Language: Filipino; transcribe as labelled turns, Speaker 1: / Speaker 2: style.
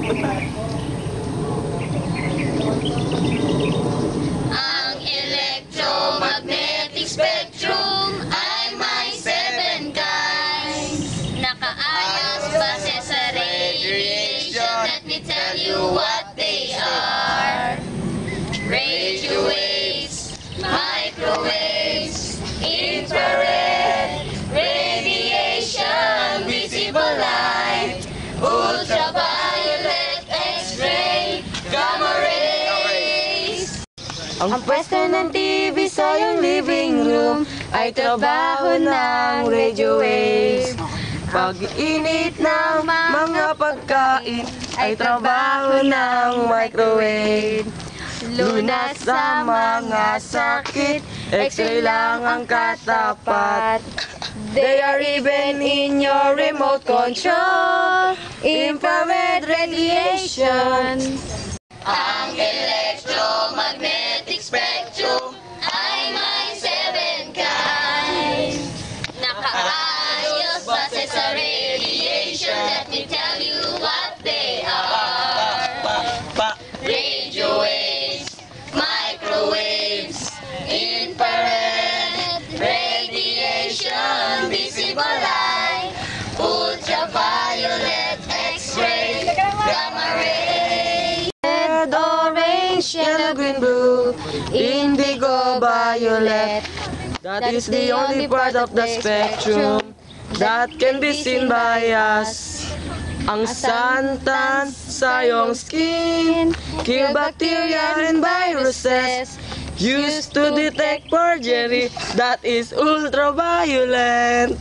Speaker 1: Ang electromagnetic spectrum ay may 7 kinds. Nakaayos base sa radiation. Let me tell you what they are. Radio waves, microwaves, infrared, radiation, visible light, ultraviolet, X-ray, gamma rays.
Speaker 2: Ang pwesto ng TV sa iyong living room ay trabaho ng radio waves. Pag-init ng mga pagkain ay trabaho ng microwave. Lunas sa mga sakit, X-ray lang ang katapat. They are even in your remote control, infrared radiation.
Speaker 1: Ang electromagnetic spectrum ay may 7 kinds. Nakaayos base sa radiation. Let me tell you what they are. Radio waves, microwaves, infrared, radiation, visible light, ultraviolet, X-ray, gamma ray.
Speaker 2: Red, orange, yellow, green, blue, indigo, violet. That is the only part of the spectrum that can be seen by us. Ang santan sa iyong skin, kill bacteria and viruses. Used to detect perjury, that is ultraviolet.